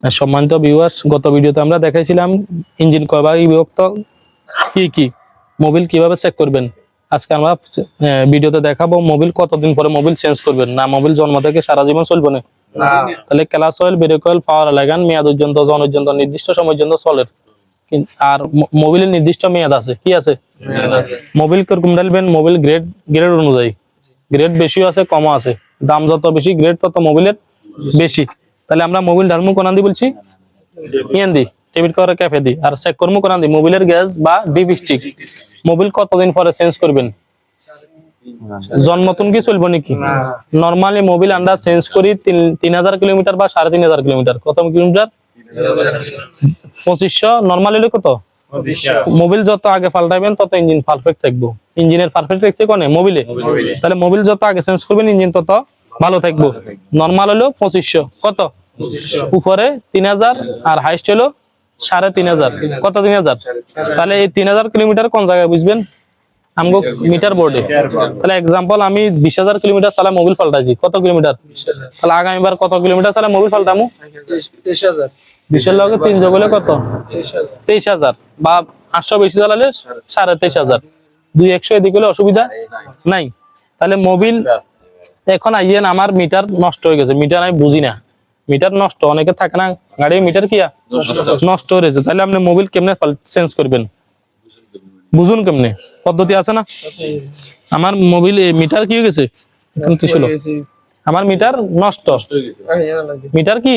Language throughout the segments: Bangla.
সম্মানিত ভিউয়ার্স, গত ভিডিওতে আমরা দেখাইছিলাম ইঞ্জিন কয় ভাগে বিভক্ত, কি কি মোবিল কিভাবে চেক করবেন। আজকে আমরা ভিডিওতে দেখাবো মোবিল কতদিন পরে মোবিল চেঞ্জ করবেন। না মোবিল জন্ম থেকে সারা জীবন চলবে না, তাহলে ক্লাস অয়েল, ব্রেক অয়েল, পাওয়ার লাগান মেয়াদ পর্যন্ত, জন পর্যন্ত, নির্দিষ্ট সময় পর্যন্ত চলে। আর মোবিলের নির্দিষ্ট মেয়াদ আছে, কি আছে? মোবিল কিরকম ঢালবেন? মোবিল গ্রেড অনুযায়ী, গ্রেড বেশিও আছে কমও আছে, দাম যত বেশি গ্রেড তত মোবিলের বেশি। তাহলে আমরা মোবিল ঢালমু কোনান দি বলছি, ইয়ান দি ডেবিট করে ক্যাফে দি, আর চেক করমু কোনান দি মোবিলের গ্যাস বা ডিপস্টিক। মোবিল কতদিন পরে চেঞ্জ করবেন? জন্মতন কি চলবো নাকি? নরমালি মোবিল আমরা চেঞ্জ করি 3000 কিলোমিটার বা 3500 কিলোমিটার। কত কিলোমিটার? 2500। নরমালি হলো কত? মোবিল যত আগে পাল্টাবেন তত ইঞ্জিন পারফেক্ট থাকবো। ইঞ্জিনের পারফেক্ট থাকছে কোনে? মোবিলে। তাহলে মোবিল যত আগে চেঞ্জ করবেন ইঞ্জিন তত ভালো থাকবো। নরমাল হলো 2500। কত? উপরে 3000 আর হাইস্ট হলো 3500। কত? 3000। তাহলে এই 3000 কিলোমিটার কোন জায়গায় বুঝবেন? আমগো মিটার বোর্ডে। তাহলে এক্সাম্পল আমি 20000 কিলোমিটার চালা মোবিল পাল্টাইছি। কত কিলোমিটার? তাহলে আগামীবার কত কিলোমিটার চালা মোবিল পাল্টামু? 23000। 20 এর লগে 3 যোগ হলে কত? 23000। বা 800 বেশি চালালে 23500। 200 এদিকে হলে অসুবিধা নাই। তাহলে মোবিল এখন আইয়েন আমার মিটার নষ্ট হয়ে গেছে, মিটার আমি বুঝি না, মিটার নষ্ট অনেকে থাকে না গাড়ি মিটার কি নষ্ট হয়ে গেছে। তাহলে আপনি মোবিল কেমনে চেঞ্জ করবেন? বুঝুন কেমনে, পদ্ধতি আছে না? আমার মোবিল মিটার কি হয়ে গেছে, এখন কি ছিল, আমার মিটার নষ্ট, মিটার কি,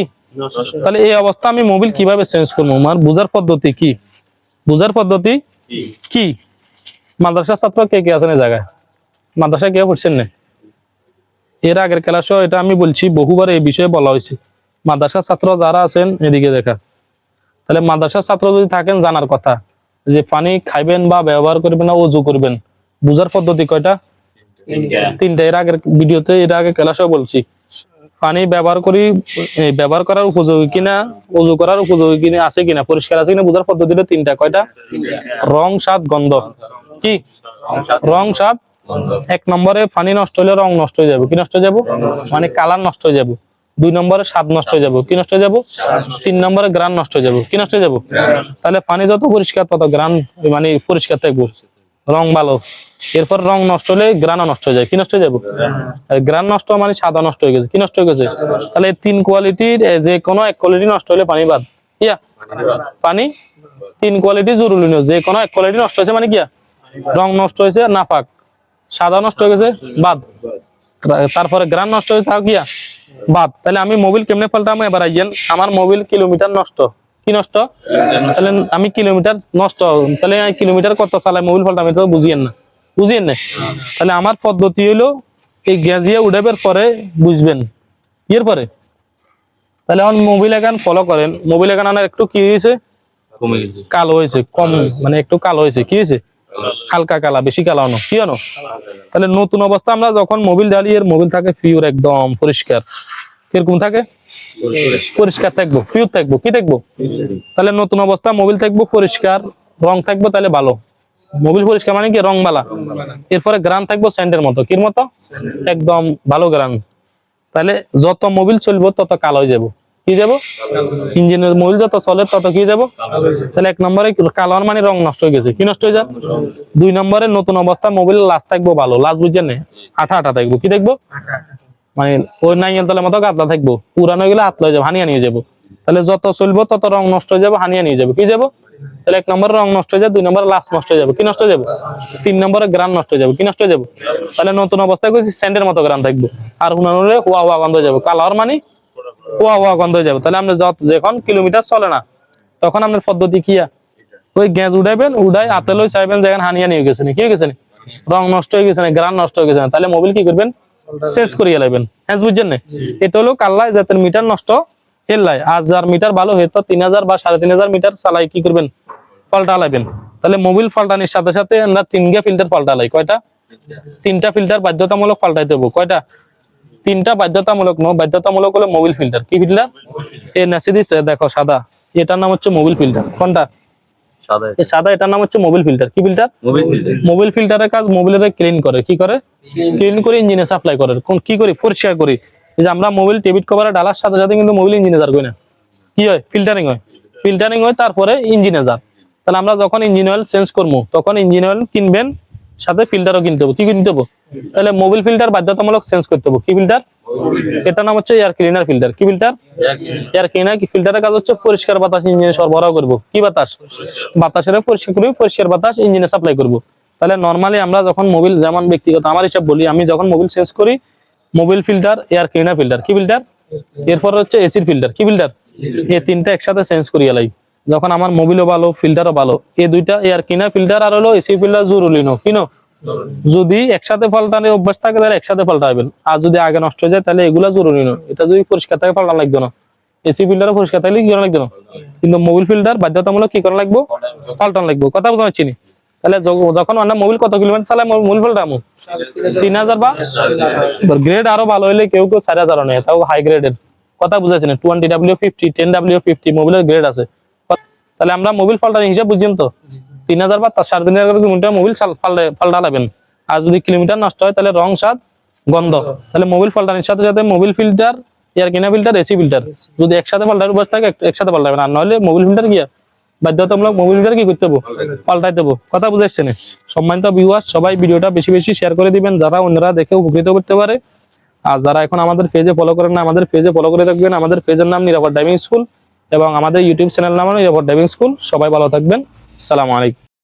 তাহলে এই অবস্থা আমি মোবিল কিভাবে চেঞ্জ করবো? আমার বুঝার পদ্ধতি কি? বুঝার পদ্ধতি কি? মাদ্রাসার ছাত্র কে কে আছেন এই জায়গায়? মাদ্রাসায় কে পড়ছেন না? এর আগের ক্লাসেও এটা আমি বলছি, বহুবার এই বিষয়ে বলা হয়েছে। মাদ্রাসার ছাত্র যারা আছেন এদিকে দেখা, তাহলে মাদ্রাসার ছাত্র যদি থাকেন জানার কথা যে পানি খাইবেন বা ব্যবহার করবেন না ওযু করবেন, বুঝার পদ্ধতি কয়টা? তিনটা। এর আগের ভিডিওতে, এর আগে ক্লাসেও বলছি। পানি ব্যবহার করি, ব্যবহার করার উপযোগী কিনা, ওযু করার উপযোগী কিনা, আছে কিনা, পরিষ্কার আছে কিনা, বুঝার পদ্ধতিটা তিনটা। কয়টা? রং, স্বাদ, গন্ধ। কি? রং, স্বাদ। 1 নম্বরে পানি নষ্ট হলে রং নষ্ট হয়ে যাবে। কি নষ্ট হয়ে যাবে? মানে কালার নষ্ট হয়ে যাবে। 2 নম্বরে স্বাদ নষ্ট হয়ে যাবে। কি নষ্ট হয়ে যাবে? 3 নম্বরে গ্রান নষ্ট হয়ে যাবে। কি নষ্ট হয়ে যাবে? তাহলে পানি যত পরিষ্কার তত গ্রান মানে পরিষ্কার থাকবে, রং ভালো। এরপর রং নষ্ট হলে গ্রানও নষ্ট হয়ে যায়। কি নষ্ট হয়ে যাবে? গ্রান নষ্ট মানে সাদা নষ্ট হয়ে গেছে। কি নষ্ট হয়ে গেছে? তাহলে 3 কোয়ালিটির যে কোনো এক কোয়ালিটি নষ্ট হলে পানি বাদ। ইয়া পানি 3 কোয়ালিটি জরুরি নয়, যে কোনো এক কোয়ালিটি নষ্ট হয়েছে মানে কি, রং নষ্ট হয়েছে নাফাক, সাদা নষ্ট হয়ে গেছে বাদ, তারপরে গ্রান নষ্ট হয়েছে তাও গিয়া বাদ। তাহলে আমি মোবিল কেমনে পাল্টাবো? এবার আইয়েন, আমার মোবিল কিলোমিটার নষ্ট। কি নষ্ট? তাহলে আমি কিলোমিটার নষ্ট, তাহলে কিলোমিটার কত চালায় মোবিল পাল্টাবো তো বুঝিয়েন না, বুঝিয়েন না। তাহলে আমার পদ্ধতি হলো এই গ্যাজিয়া উঠাবার পরে বুঝবেন। এর পরে তাহলে এখন মোবিল এখান ফলো করেন। মোবিল এখান আমার একটু কি হয়েছে? কালো হয়েছে, কম মানে একটু কালো হয়েছে। কি হয়েছে? হালকা কালা, বেশি কালো না। কি জানো? তাহলে নতুন অবস্থা আমরা যখন মোবিল ঢালি, এর মোবিল থাকে পিওর, একদম পরিষ্কার। কিরকম থাকে? পরিষ্কার থাকবো, পিওর থাকবো। কি থাকবো? তাহলে নতুন অবস্থা মোবিল থাকবো পরিষ্কার, রং থাকবো তাহলে ভালো। মোবিল পরিষ্কার মানে কি? রং বালা। এরপরে গ্রান থাকবো স্যান্ডের মতো। কির মতো? একদম ভালো গ্রান। তাহলে যত মোবিল চলবো তত কালো হয়ে যাবো। কি যাব? ইঞ্জিনের মোবিল যত চলে তত কি যাব? তাহলে 1 নম্বরে কালো মানে রং নষ্ট হয়ে গেছে। কি নষ্ট হয়ে যায়? 2 নম্বরে নতুন অবস্থা মোবিল লাজ থাকবো ভালো, লাজ বুঝছেন না, আঠা আঠা থাকবো। কি দেখবো? মানে ওই নাইয়ের তলের মতো গাদলা থাকবো। পুরানো হয়ে গেলে হাত লয়ে যাবো, হানিয়া নিয়ে যাবো। তাহলে যত চলবো তত রং নষ্ট হয়ে যাবো, হানিয়া নিয়ে যাবো। কি যাবো? তাহলে 1 নম্বরে রং নষ্ট হয়ে যায়, 2 নম্বরে লাস্ট নষ্ট হয়ে যাবে। কি নষ্ট হয়ে যাবে? 3 নম্বরে গ্রান নষ্ট হয়ে যাবে। কি নষ্ট হয়ে যাবে? তাহলে নতুন অবস্থায় কইছি স্যান্ডের মতো গ্রান থাকবো, আর হুনানুরে হুয়া হুয়া গন্ধ হয়ে যাবে। কালার মানে হুয়া হুয়া গন্ধ হয়ে যাবে। তাহলে আপনি যখন কিলোমিটার চলে না তখন আপনার পদ্ধতি কি? ওই গ্যাস উঠাইবেন, উঠাই হাতে লই চাইবেন যেখানে হানিয়া নিয়ে গেছে না, কি হয়ে গেছে না, রং নষ্ট হয়ে গেছে না, গ্রান নষ্ট হয়ে গেছে না, তাহলে মোবিল কি করবেন? চেঞ্জ করিয়ে লাইবেন। হ্যাঁ বুঝছেন না? এটা হলো কাল্লাই যাদের মিটার নষ্ট হেললাই। আর যার মিটার ভালো হয়তো 3000 বা 3500 মিটার চালাই কি করবেন? পাল্টা লাইবেন। তাহলে মোবিল পাল্টানোর সাথে সাথে আমরা 3টা ফিল্টার পাল্টা লাই। কয়টা? 3টা ফিল্টার বাধ্যতামূলক পাল্টাইতে হবে। কয়টা? 3টা বাধ্যতামূলক নয়, বাধ্যতামূলক হলো মোবিল ফিল্টার। কি ফিল্টার? এ নাসি দিচ্ছে দেখো সাদা, এটার নাম হচ্ছে মোবিল ফিল্টার। কোনটা? সাদা, এটার নাম হচ্ছে মোবিল ফিল্টার। কি ফিল্টার? মোবিল ফিল্টারের কাজ মোবিলের ক্লিন করে। কি করে? ক্লিন করে ইঞ্জিনে সাপ্লাই করে। কোন কি করি? পরিষ্কার করি। যে আমরা মোবিল টেবিট কভারে ডালার সাথে সাথে কিন্তু মোবিল ইঞ্জিনে যার কই না, কি হয়, ফিল্টারিং হয়। ফিল্টারিং হয় তারপরে ইঞ্জিনে যায়। তাহলে আমরা যখন ইঞ্জিন অয়েল চেঞ্জ করবো তখন ইঞ্জিন অয়েল কিনবেন, সাথে ফিল্টারও কিনতে হবে। কি কিনতে হবে? তাহলে মোবিল ফিল্টার বাধ্যতামূলক চেঞ্জ করতে হবে। কি ফিল্টার? এটার নাম হচ্ছে এয়ার ক্লিনার ফিল্টার। কি ফিল্টার? এয়ার ক্লিনার ফিল্টারের কাজ হচ্ছে পরিষ্কার বাতাস ইঞ্জিনে সরবরাহ করব। কি বাতাস? বাতাসের পরিষ্কার করব, পরিষ্কার বাতাস ইঞ্জিনে সাপ্লাই করব। তাহলে নরমালি আমরা যখন মোবিল, যেমন ব্যক্তিগত আমার হিসাব বলি, আমি যখন মোবিল চেঞ্জ করি, Mobil filter, air cleaner filter. কি ফিল্টার? এরপর হচ্ছে এসির ফিল্টার। কি ফিল্টার? এই তিনটা একসাথে চেঞ্জ করি এলাই, যখন আমার মোবিলও ভালো, ফিল্টারও ভালো। এই দুইটা এয়ার ক্লিনার ফিল্টার আর হলো এসি ফিল্টার জরুরি নো কিনো। যদি একসাথে পাল্টানোর অভ্যাস থাকে তাহলে একসাথে পাল্টাবেন, আর যদি আগে নষ্ট হয়ে যায় তাহলে এগুলা জরুরি নয়। এটা যদি পরিষ্কার থাকে পাল্টানো লাগবে না। এসি ফিল্টারও পরিষ্কার থাকলে কি করা লাগবে না, কিন্তু মোবিল ফিল্টার বাধ্যতামূলক কি করা লাগবে, পাল্টানো লাগবে। কথা বোঝা যাচ্ছে নি? তাহলে যখন আমরা মোবিল কত কিলোমিটার চালাই মোবিল পাল্টামো 3000 বা গ্রেড আরো ভালো হলে কেউ কেউ 4000 নেয়, তাও হাই গ্রেডের। কথা বুঝাচ্ছি না? 20W50, 10W50 মোবিলের গ্রেড আছে। তাহলে আমরা মোবিল পাল্টানোর হিসাব বুঝছেন তো? 3000 বা 3500 কিলোমিটার মোবিল পাল্টাবেন। আর যদি কিলোমিটার নষ্ট হয় তাহলে রং, স্বাদ, গন্ধ। তাহলে মোবিল পাল্টানোর সাথে সাথে Mobil filter, air cleaner filter, AC filter যদি একসাথে পাল্টানোর অভ্যাস থাকে একসাথে পাল্টাবেন, আর নাহলে মোবিল ফিল্টার গিয়া বাধ্যতামূলক মোবিল ফিল্টার কি করতে হবে, পাল্টাই দেবো। কথা বুঝাচ্ছেন? সম্মানিত ভিউয়ার্স, সবাই ভিডিওটা বেশি বেশি শেয়ার করে দিবেন, যারা অন্যরা দেখে উপকৃত করতে পারে। আর যারা এখন আমাদের পেজে ফলো করেন না, আমাদের পেজে ফলো করে রাখবেন। আমাদের পেজের নাম নিরাপদ ড্রাইভিং স্কুল এবং আমাদের ইউটিউব চ্যানেল নাম নিরাপদ ড্রাইভিং স্কুল। সবাই ভালো থাকবেন। আসসালামু আলাইকুম।